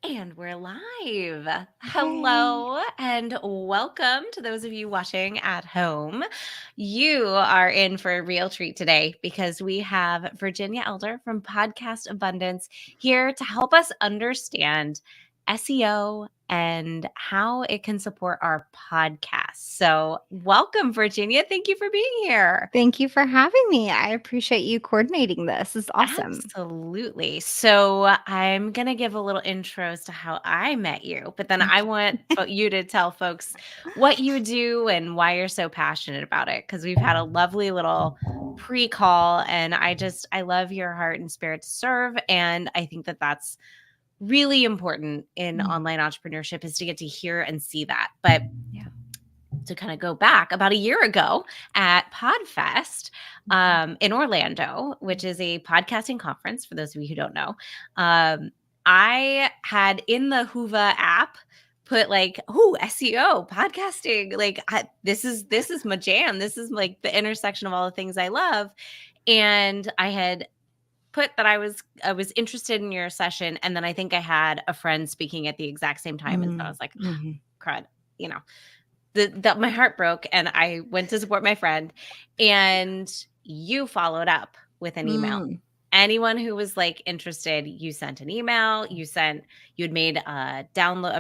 And we're live. Hey. Hello and welcome to those of you watching at home. You are in for a real treat today because we have Virginia Elder from Podcast Abundance here to help us understand SEO and how it can support our podcast. So, welcome, Virginia. Thank you for being here. Thank you for having me. I appreciate you coordinating this. It's awesome. Absolutely. So I'm going to give a little intro as to how I met you, but then I want you to tell folks what you do and why you're so passionate about it. Because we've had a lovely little pre-call, and I love your heart and spirit to serve. And I think that that's really important in Mm, online entrepreneurship is to get to hear and see that. But yeah. to kind of go back about a year ago at PodFest Mhm. in Orlando, which is a podcasting conference for those of you who don't know. Um, I had in the Hoova app put like, oh, SEO, podcasting, like this is my jam. This is like the intersection of all the things I love. And I had put that I was interested in your session. And then I think I had a friend speaking at the exact same time. And so I Mm, was like, mhm. crud, you know, that my heart broke and I went to support my friend, and you followed up with an email. Mm. Anyone who was like interested, you sent an email, you had made a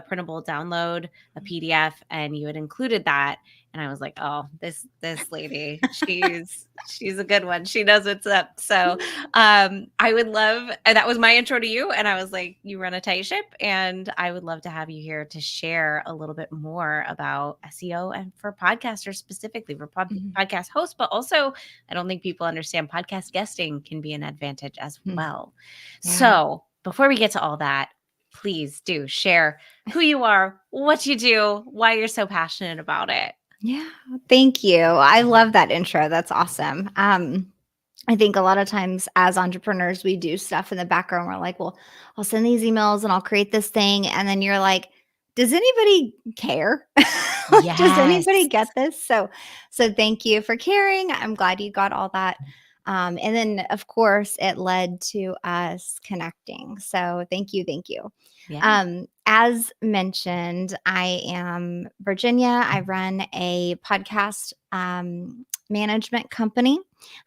printable download, a PDF, and you had included that. And I was like, oh, this lady, she's a good one. She knows what's up. So I would love, and that was my intro to you. And I was like, you run a tight ship, and I would love to have you here to share a little bit more about SEO and for podcasters specifically for Mhm. podcast hosts, but also I don't think people understand podcast guesting can be an advantage as Mm. well. Yeah. So before we get to all that, please do share who you are, what you do, why you're so passionate about it. Yeah. Thank you. I love that intro. That's awesome. I think a lot of times as entrepreneurs, we do stuff in the background. We're like, well, I'll send these emails and I'll create this thing. And then you're like, does anybody care? Like, does anybody Yes. get this? So thank you for caring. I'm glad you got all that. And then of course it led to us connecting. So thank you. Thank you. Yeah. As mentioned, I am Virginia. I run a podcast management company.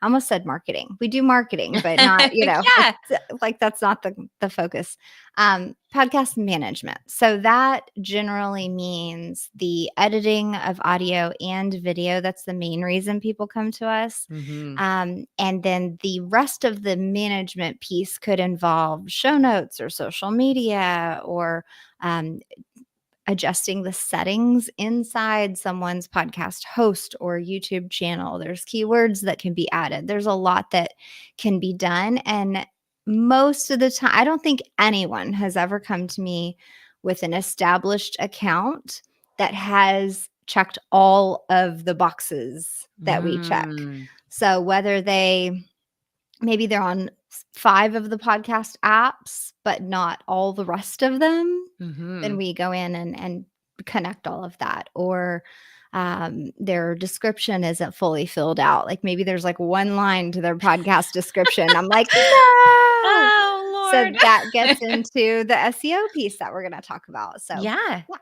I almost said marketing. We do marketing, but not, Yeah. it's like that's not the focus. Podcast management. So that generally means the editing of audio and video. That's the main reason people come to us. Mhm. And then the rest of the management piece could involve show notes or social media or um, adjusting the settings inside someone's podcast host or YouTube channel. There's keywords that can be added. There's a lot that can be done. And most of the time, I don't think anyone has ever come to me with an established account that has checked all of the boxes that we check. Mm. So whether maybe they're on 5 of the podcast apps, but not all the rest of them, then Mhm. we go in and connect all of that. Or their description isn't fully filled out. Like maybe there's like one line to their podcast description. I'm like, no. So Oh, that gets Lord. into the SEO piece that we're going to talk about. So, Yeah. yeah.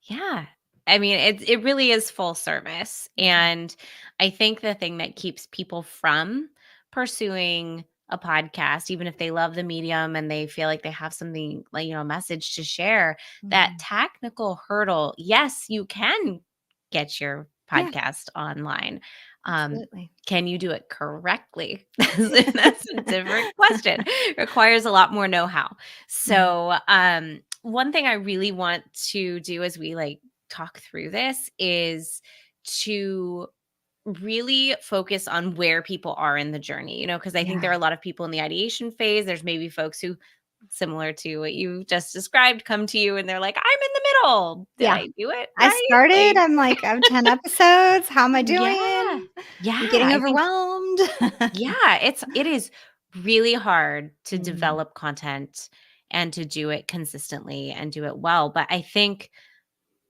Yeah. I mean, it really is full service. Mhm. And I think the thing that keeps people from pursuing a podcast, even if they love the medium and they feel like they have something like, a message to share, that Mhm. technical hurdle, yes, you can get your Yeah, podcast online. absolutely. Can you do it correctly? That's a different question. Requires a lot more know-how. Mhm. So, one thing I really want to do as we like talk through this is to really focus on where people are in the journey, because I think there Yeah. are a lot of people in the ideation phase. There's maybe folks who, similar to what you just described, come to you and they're like, I'm in the middle. Did Yeah. I do it I right? started, Like, I'm like, "I'm 10 episodes. How am I yeah. doing? Yeah. I'm getting I think overwhelmed." yeah, it is really hard to Mm, develop content and to do it consistently and do it well. But I think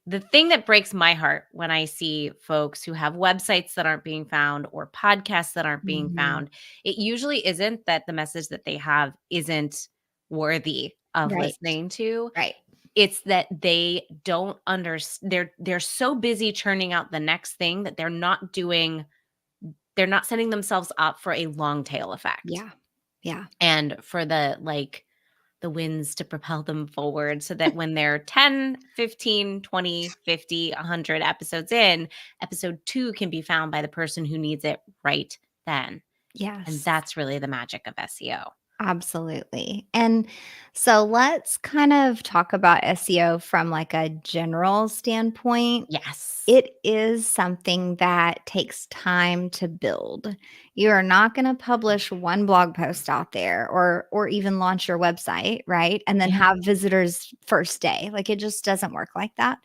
the thing that breaks my heart when I see folks who have websites that aren't being found or podcasts that aren't being mhm. found, it usually isn't that the message that they have isn't worthy of Right. listening to. Right. It's that they don't they're so busy churning out the next thing that they're not setting themselves up for a long tail effect Yeah. Yeah. and for the winds to propel them forward so that when they're 10, 15, 20, 50, 100 episodes in, episode 2 can be found by the person who needs it right then. And Yes. that's really the magic of SEO. Absolutely. And so let's kind of talk about SEO from like a general standpoint. Yes. It is something that takes time to build. You are not going to publish one blog post out there or even launch your website, right? And then Yeah. have visitors first day. Like it just doesn't work like that.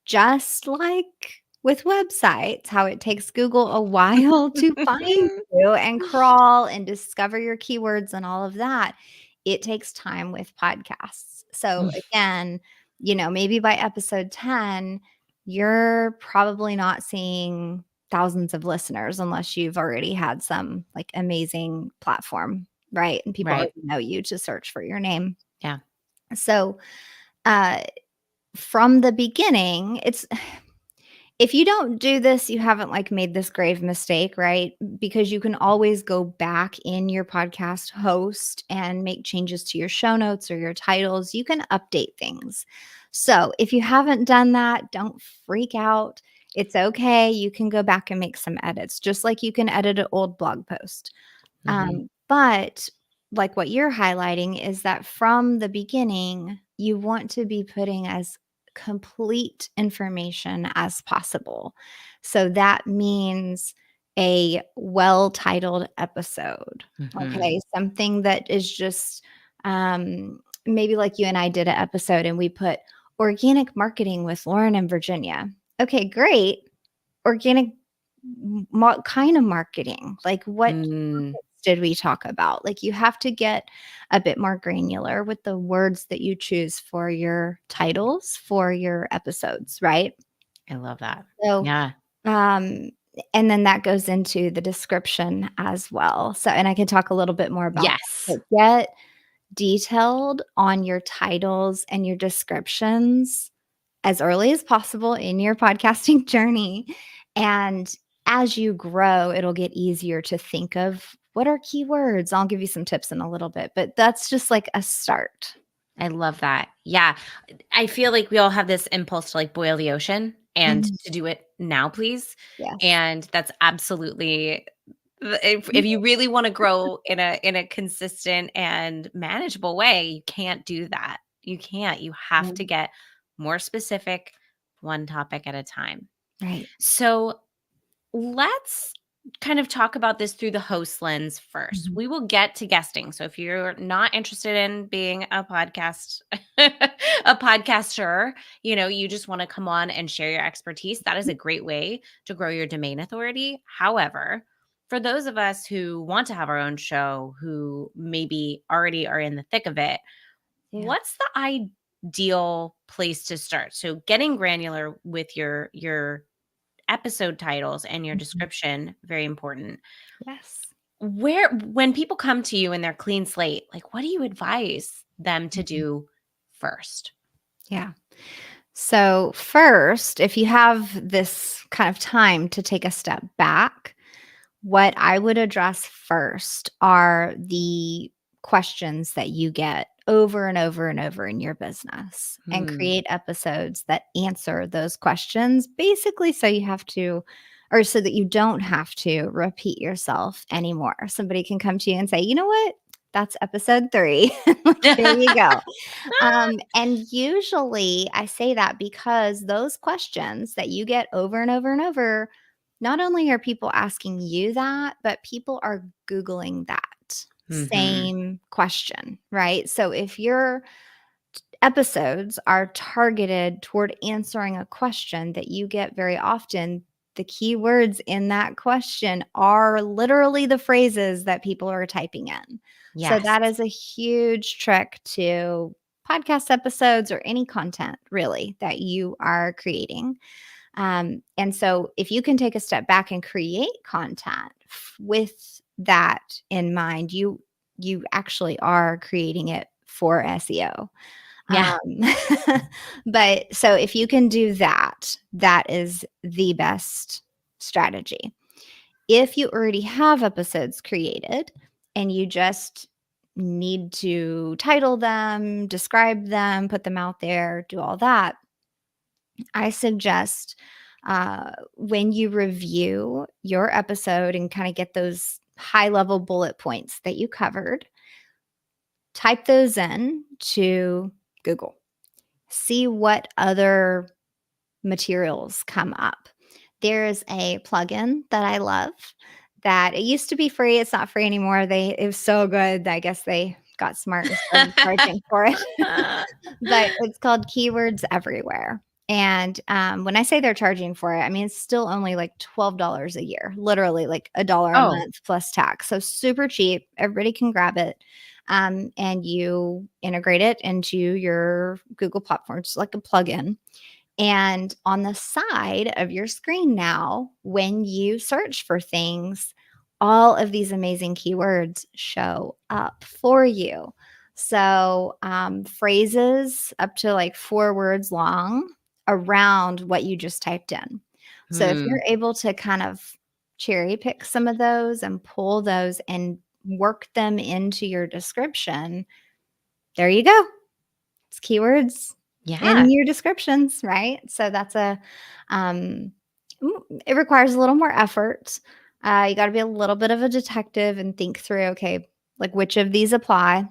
Just like with websites, how it takes Google a while to find you and crawl and discover your keywords and all of that, it takes time with podcasts. So again, maybe by episode 10, you're probably not seeing thousands of listeners unless you've already had some like amazing platform, right? And people Right. already know you to search for your name. Yeah. So, uh from the beginning, it's if you don't do this, you haven't like made this grave mistake, right? Because you can always go back in your podcast host and make changes to your show notes or your titles. You can update things. So if you haven't done that, don't freak out. It's okay. You can go back and make some edits, just like you can edit an old blog post. Mhm. But like what you're highlighting is that from the beginning, you want to be putting as complete information as possible. So that means a well titled episode. Mhm. Okay. Something that is just maybe like you and I did an episode and we put organic marketing with Lauren and Virginia. Okay, great. Organic kind of marketing? Like what Mm, topics did we talk about? Like you have to get a bit more granular with the words that you choose for your titles for your episodes, right? I love that. So, Yeah. um, and then that goes into the description as well. So, and I can talk a little bit more about that. Yes. But get detailed on your titles and your descriptions as early as possible in your podcasting journey. And as you grow, it'll get easier to think of what are keywords. I'll give you some tips in a little bit, but that's just like a start. I love that. Yeah. I feel like we all have this impulse to like boil the ocean and Mhm. to do it now, please. Yes. And that's absolutely if you really want to grow in a consistent and manageable way, you can't do that. You can't. You have to Mhm. get more specific, one topic at a time. Right. So let's kind of talk about this through the host lens first. Mhm. We will get to guesting. So if you're not interested in being a a podcaster, you just want to come on and share your expertise, that is a great way to grow your domain authority. However, for those of us who want to have our own show, who maybe already are in the thick of it, Yeah. what's the ideal place to start? So getting granular with your episode titles and your Mhm. description, very important. Yes. When people come to you and they're clean slate, like what do you advise them to Mhm. do first? Yeah. So, first, if you have this kind of time to take a step back, what I would address first are the questions that you get over and over and over in your business and Hmm. create episodes that answer those questions basically so you have to or so that you don't have to repeat yourself anymore. Somebody can come to you and say, "You know what? That's episode 3." Like, there you go. And usually I say that because those questions that you get over and over and over, not only are people asking you that, but people are Googling that Mhm. same question, right? So if your episodes are targeted toward answering a question that you get very often, the keywords in that question are literally the phrases that people are typing in. So Yes. that is a huge trick to podcast episodes or any content really that you are creating. And so if you can take a step back and create content with that in mind, you actually are creating it for SEO. Yeah. But so if you can do that, that is the best strategy. If you already have episodes created and you just need to title them, describe them, put them out there, do all that, I suggest when you review your episode and kind of get those high level bullet points that you covered, type those in to Google. See what other materials come up. There's a plugin that I love that it used to be free. It's not free anymore. It was so good. I guess they got smart and started charging for it. But it's called Keywords Everywhere. And when I say they're charging for it, I mean, it's still only like $12 a year, literally like $1 a Oh, month plus tax. So super cheap. Everybody can grab it. And you integrate it into your Google platform, just like a plugin. And on the side of your screen now, when you search for things, all of these amazing keywords show up for you. So, phrases up to like 4 words long around what you just typed in. So, if hmm. you're able to kind of cherry pick some of those and pull those and work them into your description, there you go. It's keywords Yeah. in your descriptions, right? So that's um, it requires a little more effort. You got to be a little bit of a detective and think through, okay, like which of these apply.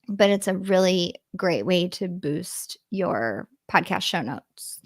But it's a really great way to boost your podcast show notes.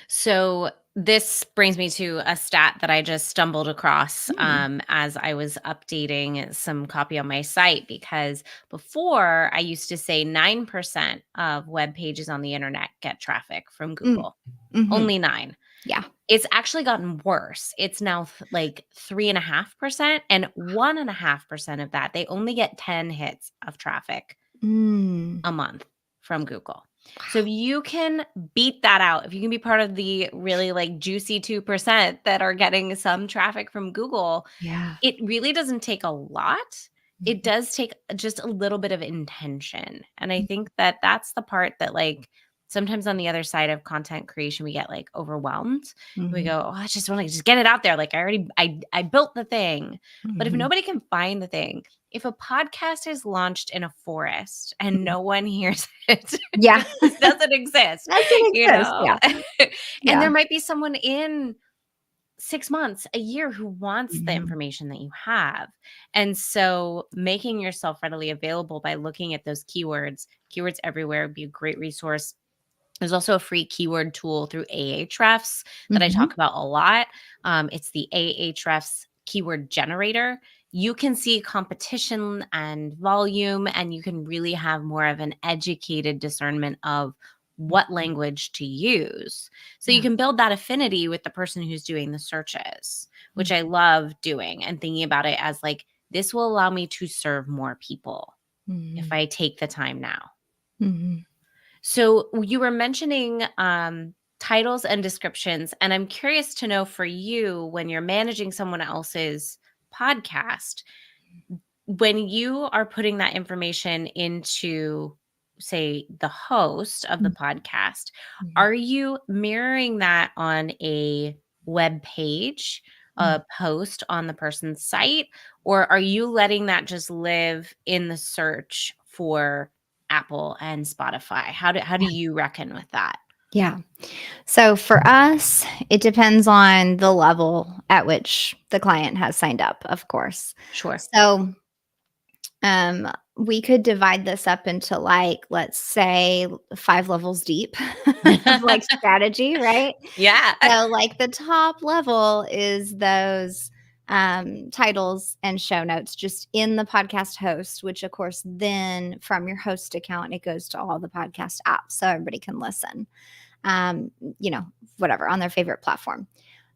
So this brings me to a stat that I just stumbled across Mm, as I was updating some copy on my site, because before I used to say 9% of web pages on the internet get traffic from mm, Google. mhm. Only 9. Yeah. It's actually gotten worse. It's now like 3.5%, and 1.5% of that, they only get 10 hits of traffic Mm. a month from Google. So if Wow. you can beat that out, if you can be part of the really like juicy 2% that are getting some traffic from Google, Yeah. it really doesn't take a lot. It Mhm. does take just a little bit of intention. And I think that that's the part that, like, sometimes on the other side of content creation, we get like overwhelmed. We Mhm. go, "Oh, I just want to just get it out there. Like I built the thing." But if Mhm. nobody can find the thing, if a podcast is launched in a forest and Mhm. no one hears it, Yeah. it just doesn't exist, Doesn't you exist. know? Yeah. And Yeah. there might be someone in 6 months, a year, who wants the Mhm. information that you have. And so making yourself readily available by looking at those keywords everywhere would be a great resource. There's also a free keyword tool through Ahrefs that I Mhm. talk about a lot. It's the Ahrefs keyword generator. You can see competition and volume, and you can really have more of an educated discernment of what Mhm. language to use. So you Yeah. can build that affinity with the person who's doing the searches, which I Mhm. love doing and thinking about it as like, this will allow me to serve more people if Mhm. I take the time now. Mhm. So you were mentioning titles and descriptions, and I'm curious to know, for you, when you're managing someone else's podcast, when you are putting that information into, say, the host of the Mhm. podcast, Mhm. are you mirroring that on a web page, Mhm. a post on the person's site, or are you letting that just live in the search for Apple and Spotify? How do Yeah. you reckon with that? Yeah. So for us, it depends on the level at which the client has signed up, of course. Sure. So, we could divide this up into like, let's say 5 levels deep of like strategy, right? Yeah. So, like, the top level is those, titles and show notes just in the podcast host, which, of course, then from your host account, it goes to all the podcast apps so everybody can listen, um, you know, whatever, on their favorite platform.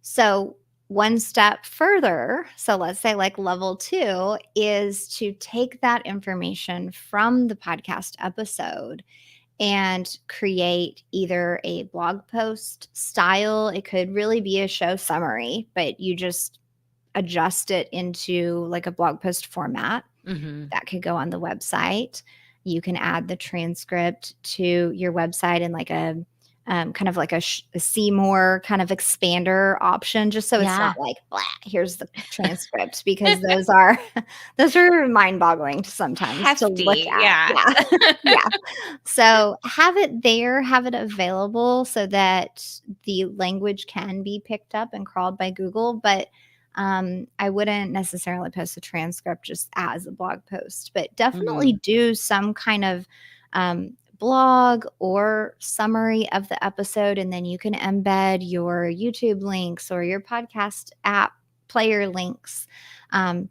So, one step further, so let's say like level 2 is to take that information from the podcast episode and create either a blog post style. It could really be a show summary, but you just adjust it into like a blog post format. that could go on the website. You can add the transcript to your website in like a kind of like a see more kind of expander option, just so it's Yeah. not like, blah, here's the transcript, because those are those are mind boggling sometimes to look Hefty. at. Yeah. Yeah. Yeah. So have it there, have it available so that the language can be picked up and crawled by Google. But I wouldn't necessarily post a transcript just as a blog post, but definitely Mhm. do some kind of blog or summary of the episode. And then you can embed your YouTube links or your podcast app player links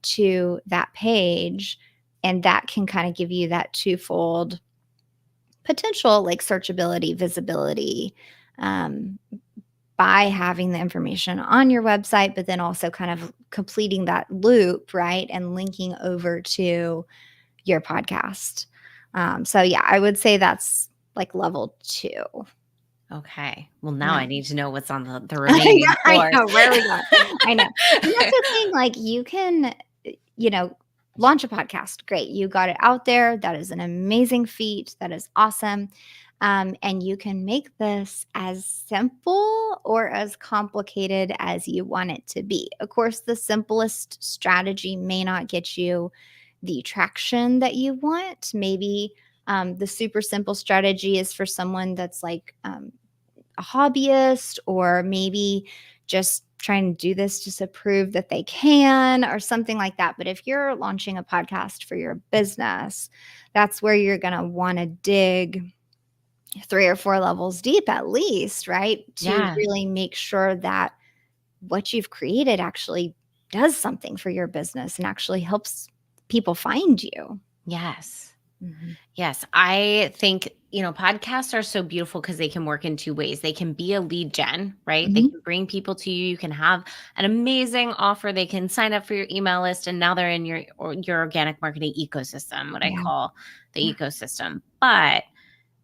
to that page. And that can kind of give you that twofold potential, like searchability, visibility, um, by having the information on your website, but then also kind of completing that loop, right? And linking over to your podcast. So, yeah, I would say that's like level 2. Okay. Well, now Yeah. I need to know what's on the I know, remaining I 4. know. Where are we going? I know. And that's the thing. Like, you can, you know, launch a podcast. Great. You got it out there. That is an amazing feat. That is awesome. And you can make this as simple or as complicated as you want it to be. Of course, the simplest strategy may not get you the traction that you want. Maybe the super simple strategy is for someone that's like, a hobbyist, or maybe just trying to do this just to prove that they can or something like that. But if you're launching a podcast for your business, that's where you're going to want to dig 3 or 4 levels deep at least, right? To Yeah. really make sure that what you've created actually does something for your business and actually helps people find you. Yes. Mhm. Yes. I think, podcasts are so beautiful because they can work in 2 ways. They can be a lead gen, right? They Mhm. can bring people to you. You can have an amazing offer. They can sign up for your email list, and now they're in your organic marketing ecosystem, what I Yeah. call the Yeah. ecosystem. But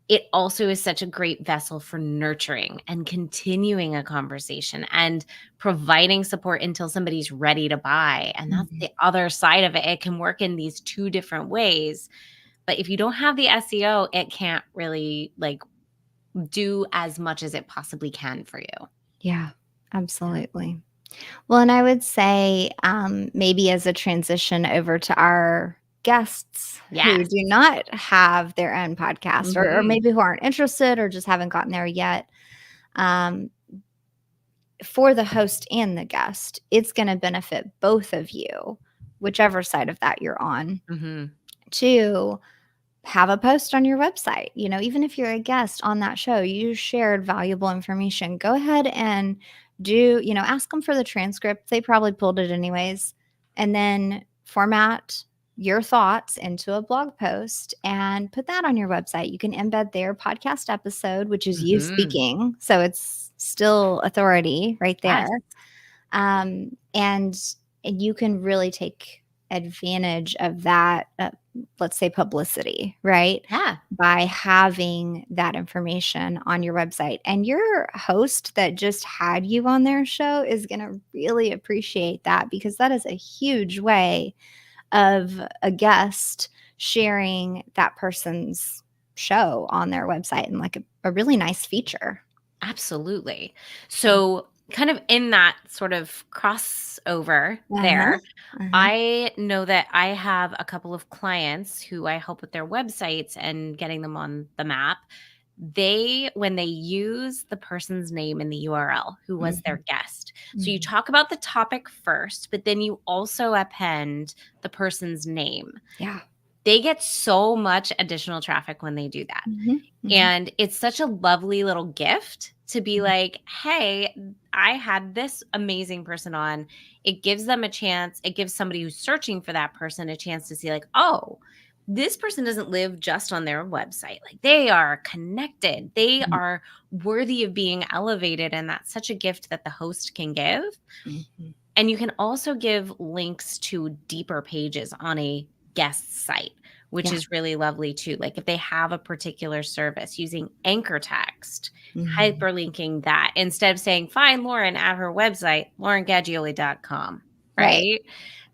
it also is such a great vessel for nurturing and continuing a conversation and providing support until somebody's ready to buy. And that's Mhm. the other side of it. It can work in these 2 different ways. But if you don't have the SEO, it can't really do as much as it possibly can for you. Yeah. Yeah. Absolutely. Well, and I would say, maybe as a transition over to our guests who Yes. do not have their own podcast, or Mhm. maybe who aren't interested or just haven't gotten there yet, um, for the host and the guest, it's going to benefit both of you, whichever side of that you're on, Mhm. to have a post on your website. Even if you're a guest on that show, you shared valuable information. Go ahead and ask them for the transcript. They probably pulled it anyways. And then format your thoughts into a blog post and put that on your website. You can embed their podcast episode, which is you Mhm. speaking. So it's still authority right Yes. there. And you can really take advantage of that, let's say publicity, right? Yeah. By having that information on your website. And your host that just had you on their show is going to really appreciate that, because that is a huge way of a guest sharing that person's show on their website, and like a really nice feature. Absolutely. So, kind of in that sort of crossover Uh-huh. there, Uh-huh. I know that I have a couple of clients who I help with their websites and getting them on the map. When they use the person's name in the URL who was Mhm. their guest. So you Mhm. talk about the topic first, but then you also append the person's name. Yeah. They get so much additional traffic when they do that. Mhm. Mhm. And it's such a lovely little gift to be Mhm. like, "Hey, I had this amazing person on." It gives them a chance. It gives somebody who's searching for that person a chance to see like, "Oh, this person doesn't live just on their website. Like they are connected. They Mhm. are worthy of being elevated." And that's such a gift that the host can give. Mhm. And you can also give links to deeper pages on a guest site, which Yeah. is really lovely too. Like if they have a particular service using anchor text, Mhm. hyperlinking that instead of saying, find Lauren at her website, laurengagioli.com. Right.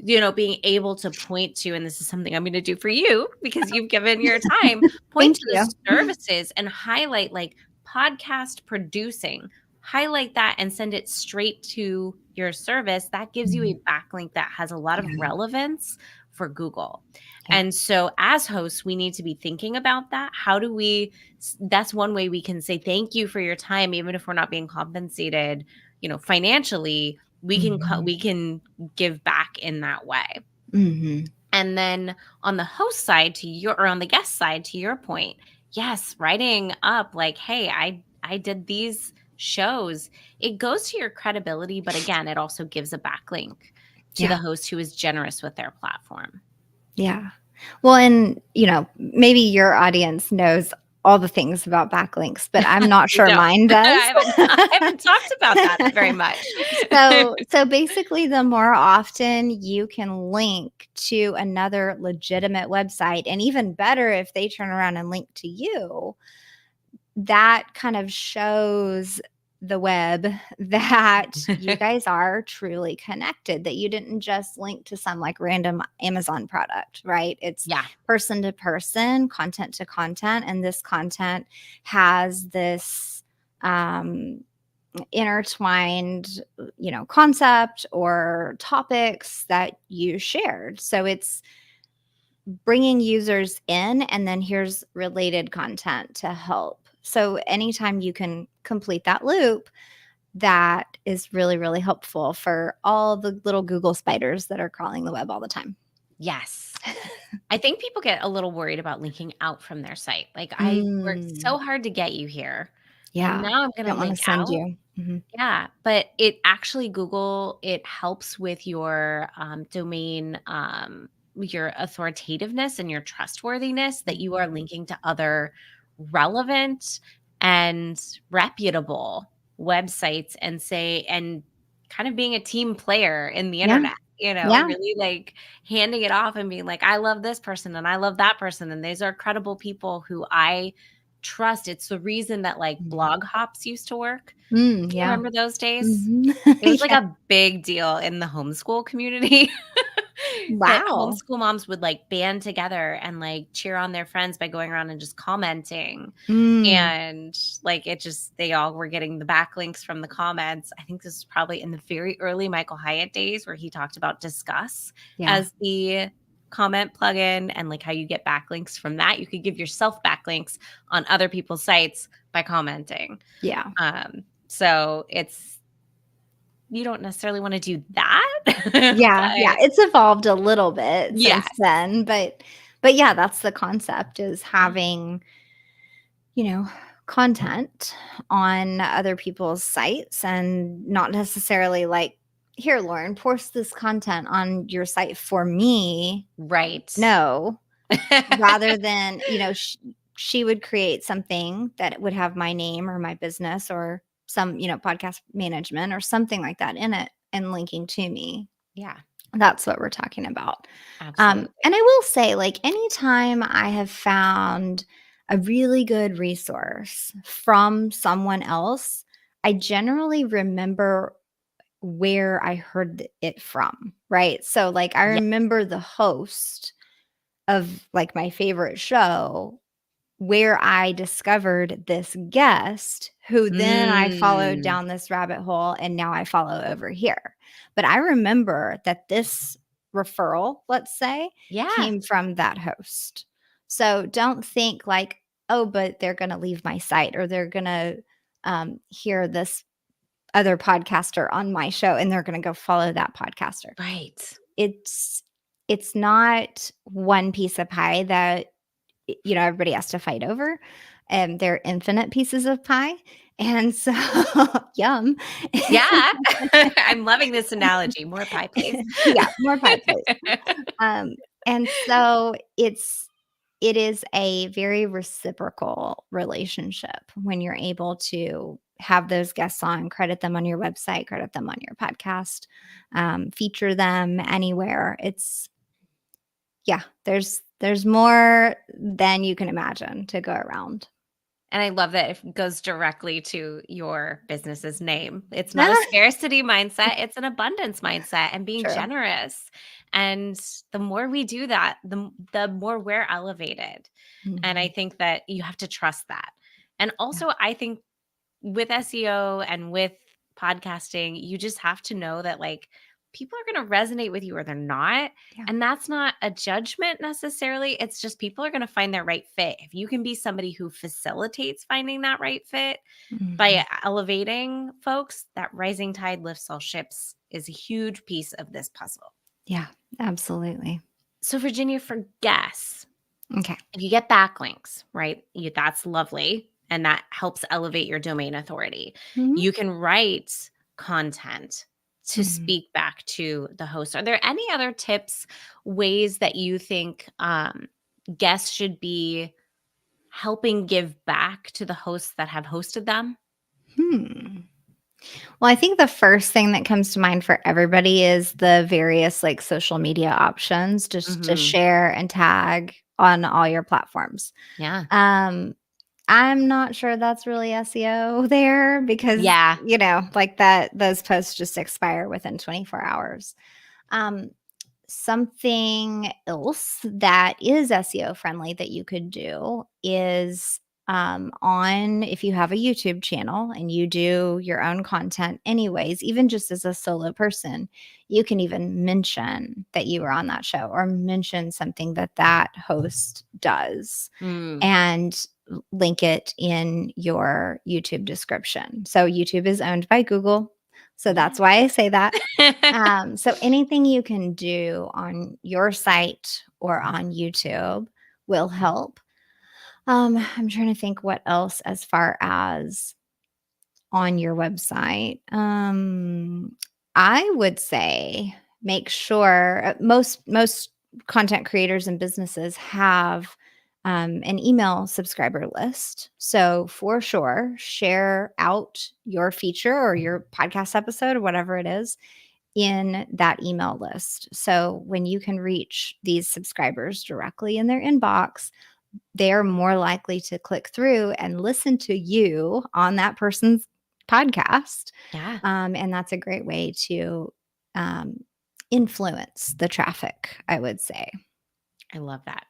right? Being able to point to, and this is something I'm going to do for you because you've given your time, point Thank to the you. services and highlight like podcast producing, highlight that and send it straight to your service. That gives you Mhm. a backlink that has a lot of Yeah. relevance for Google. Yeah. And so as hosts, we need to be thinking about that. How do we, that's one way we can say thank you for your time, even if we're not being compensated, financially, Mhm. we can give back in that way. Mhm. And then on the host side or on the guest side, to your point, yes, writing up like, hey, I did these shows. It goes to your credibility, but again, it also gives a backlink to the Yeah. host who is generous with their platform. Yeah. Well, and, maybe your audience knows all the things about backlinks, but I'm not They sure don't. mine does. I haven't talked about that very much. So basically, the more often you can link to another legitimate website, and even better if they turn around and link to you, that kind of shows the web that you guys are truly connected, that you didn't just link to some like random Amazon product, right? It's Yeah. person to person, content to content, and this content has this intertwined, concept or topics that you shared. So it's bringing users in, and then here's related content to help. So anytime you can complete that loop, that is really, really helpful for all the little Google spiders that are crawling the web all the time. Yes. I think people get a little worried about linking out from their site. Like, I worked Mm, so hard to get you here, and yeah. now I'm gonna Don't want link to send out. you. Mhm. Yeah, but it actually Google, it helps with your, domain, your authoritativeness and your trustworthiness that you are Mhm. linking to other relevant and reputable websites and kind of being a team player in the Yeah. internet, Yeah. really, like, handing it off and being like, "I love this person, and I love that person, and these are credible people who I trust." It's the reason that, like, Mhm. blog hops used to work. Do you Yeah. remember those days? Mhm. It was like Yeah. a big deal in the homeschool community that Wow. homeschool moms would, like, band together and, like, cheer on their friends by going around and just commenting, Mm. and, like, they all were getting the backlinks from the comments. I think this is probably in the very early Michael Hyatt days where he talked about Discuss Yeah. as the comment plugin and, like, how you get backlinks from that. You could give yourself backlinks on other people's sites by commenting. Yeah. So you don't necessarily wanna do that, Yeah, yeah, but it's evolved a little bit since yes. then, but yeah, that's the concept is Yeah. having, you know, content on other people's sites and not necessarily like, "Here, Lauren, post this content on your site for me." Right. No, rather than, she would create something that would have my name or my business or some, podcast management or something like that in it and linking to me. Yeah, That's what we're talking about. absolutely. And I will say, like, anytime I have found a really good resource from someone else, I generally remember where I heard it from, right? So, like, I Yeah. remember the host of like my favorite show where I discovered this guest who then I followed Mm. down this rabbit hole and now I follow over here. But I remember that this referral, let's say, Yeah, came from that host. So don't think like, oh, but they're going to leave my site or they're going to hear this other podcaster on my show and they're going to go follow that podcaster. right. It's it's not one piece of pie that everybody has to fight over, and they're infinite pieces of pie, and so yum. Yeah. I'm loving this analogy. More pie, please. Yeah, more pie, please. Um, and so it is a very reciprocal relationship when you're able to have those guests on, credit them on your website, credit them on your podcast, feature them anywhere. It's yeah, there's more than you can imagine to go around. And I love that it goes directly to your business's name. It's not a Ah, scarcity mindset, it's an abundance mindset and being true. generous. And the more we do that, the more we're elevated. And I Mhm. think that you have to trust that. And Yeah. also, I think with SEO and with podcasting, you just have to know that like people are going to resonate with you or they're not. Yeah. And that's not a judgment necessarily. It's just people are going to find their right fit. If you can be somebody who facilitates finding that right fit Mhm. by elevating folks, that rising tide lifts all ships is a huge piece of this puzzle. Yeah, absolutely. So, Virginia, for guests, Okay. if you get backlinks, right? That's lovely. And that helps elevate your domain authority. Mhm. You can write content to Mhm. speak back to the host. Are there any other tips, ways that you think guests should be helping give back to the hosts that have hosted them? Hmm. Well, I think the first thing that comes to mind for everybody is the various like social media options just to Hmm. share and tag on all your platforms. Yeah. Um, I'm not sure that's really SEO there because, Yeah. like that, those posts just expire within 24 hours. Um, Something else that is SEO friendly that you could do is on if you have a YouTube channel and you do your own content, anyways, even just as a solo person, you can even mention that you were on that show or mention something that that host does Mm. and link it in your YouTube description. So, YouTube is owned by Google. So, Yeah. that's why I say that. So anything you can do on your site or on YouTube will help. I'm trying to think what else as far as on your website. I would say make sure most content creators and businesses have an email subscriber list. So for sure, share out your feature or your podcast episode or whatever it is in that email list. So when you can reach these subscribers directly in their inbox, they're more likely to click through and listen to you on that person's podcast. Yeah. And that's a great way to um, influence the traffic, I would say. I love that.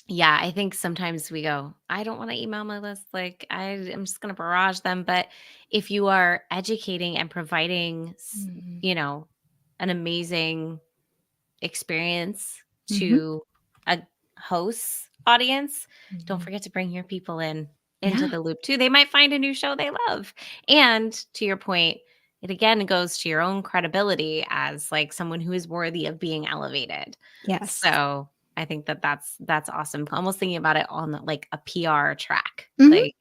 Yeah, I think sometimes we go, I don't want to email my list. Like, I'm just going to barrage them. But if you are educating and providing, Mhm. an amazing experience Mhm. to a host's audience, don't Mhm. forget to bring your people into Yeah. the loop too. They might find a new show they love. And to your point, it again goes to your own credibility as like someone who is worthy of being elevated. Yes. So I think that that's awesome. Almost thinking about it on like a PR track. Mhm. Like,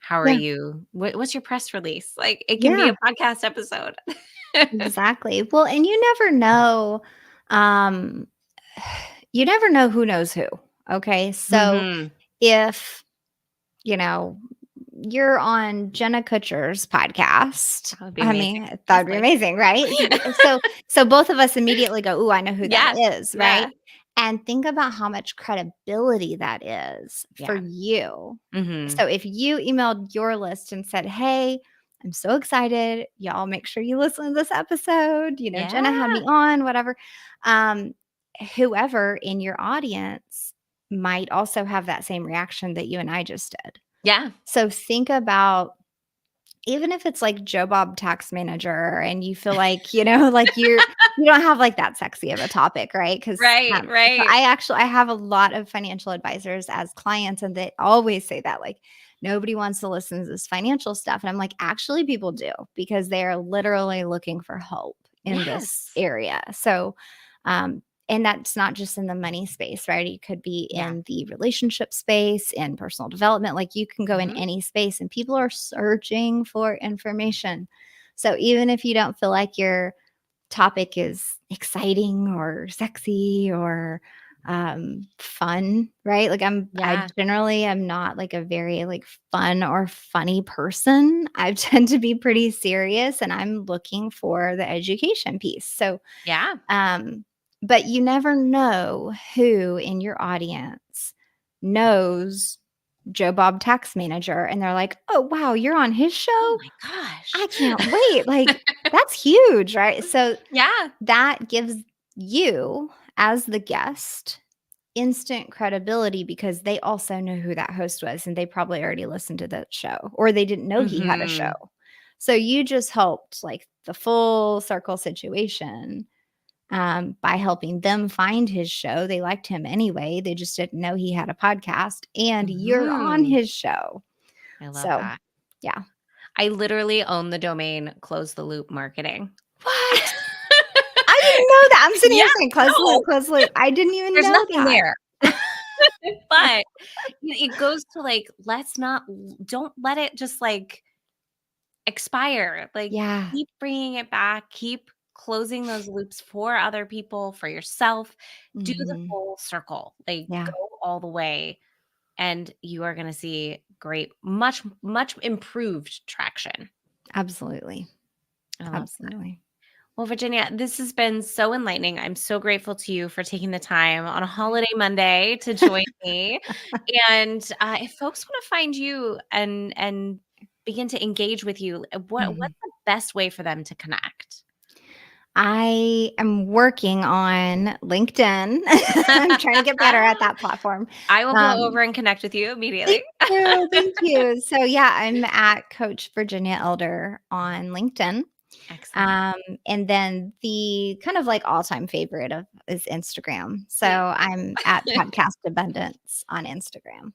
how are Yeah. you? What's your press release? Like, it can be Yeah. a podcast episode. Exactly. Well, and um, you never know who knows who. Okay. So Hmm. if, you know, you're on Jenna Kutcher's podcast. That would be I amazing. mean, that would be Leslie. amazing, right? So both of us immediately go, "Ooh, I know who that Yeah. is," right? Yeah. And think about how much credibility that is for Yeah. you. Mhm. So if you emailed your list and said, "Hey, I'm so excited. Y'all make sure you listen to this episode. Jenna had Yeah. me on, whatever." Um, Whoever in your audience might also have that same reaction that you and I just did. Yeah. So think about even if it's like Joe Bob Tax Manager and you feel like, like you don't have like that sexy of a topic, right? Because Right, so right. I have a lot of financial advisors as clients, and they always say that like nobody wants to listen to this financial stuff. And I'm like, actually, people do because they are literally looking for help in this Yes. area. So um, and that's not just in the money space, right? It could be Yeah. in the relationship space, in personal development. Like you can go in Mhm. any space and people are searching for information. So even if you don't feel like your topic is exciting or sexy or fun, right? Like I Yeah. generally am not like a very like fun or funny person. I tend to be pretty serious and I'm looking for the education piece. So Yeah. um, but you never know who in your audience knows Joe Bob Tax Manager, and they're like, "Oh, wow, you're on his Oh show? my gosh. I can't wait." Like, that's huge, right? So Yeah. that gives you, as the guest, instant credibility because they also know who that host was, and they probably already listened to that show, or they didn't know he had a show. Mhm. So you just helped, like, the full circle situation, by helping them find his show. They liked him anyway, they just didn't know he had a podcast, and you're on Mhm. his show. I love So, that. yeah. I literally own the domain Close the Loop Marketing. What? I didn't know that. I'm sitting Yeah, here saying, "Close the loop, no, close the loop." I didn't even there's know nothing that. there. But it goes to, like, let's not don't let it just, like, expire. Like, Yeah. keep bringing it back, keep closing those loops for other people, for yourself. Do the Mhm. full circle, like, Yeah, go all the way, and you are gonna see great, much improved traction. absolutely, I love that. absolutely. Well, Virginia, this has been so enlightening. I'm so grateful to you for taking the time on a Right. holiday Monday to join me. And if folks want to find you and begin to engage with you, Mhm. what's the best way for them to connect? I am working on LinkedIn. I'm trying to get better at that platform. I will go Um, over and connect with you thank immediately. you, thank you. So, yeah, I'm at Coach Virginia Elder on LinkedIn. Excellent. Um, and then the kind of like all-time favorite of is Instagram. So, Mm. I'm at Podcast Abundance on Instagram.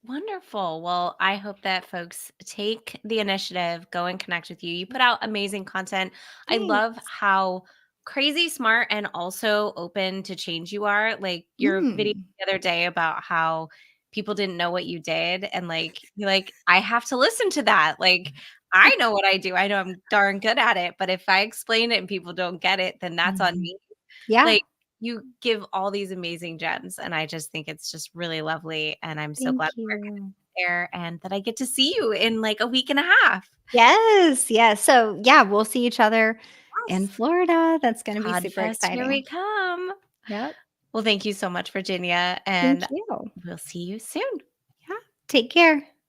Wonderful. Well, I hope that folks take the initiative, go and connect with you. You put out amazing content. I love Thanks. how crazy smart and also open to change you are. Like your video Mm. the other day about how people didn't know what you did. And like, you're like, I have to listen to that. Like, I know what I do. I know I'm darn good at it. But if I explain it and people don't get it, then that's on Mhm. me. Yeah, Like, you give all these amazing gems. And I just think it's just really lovely. And I'm so glad thank you. there and that I get to see you in like a week and a half. Yes, yes. So, yeah, we'll see each other in Yes. Florida. That's gonna be super Podfest, here we exciting. come. Yep. Well, thank you so much, Virginia, Thank and you. we'll see you soon. Yeah. Take care.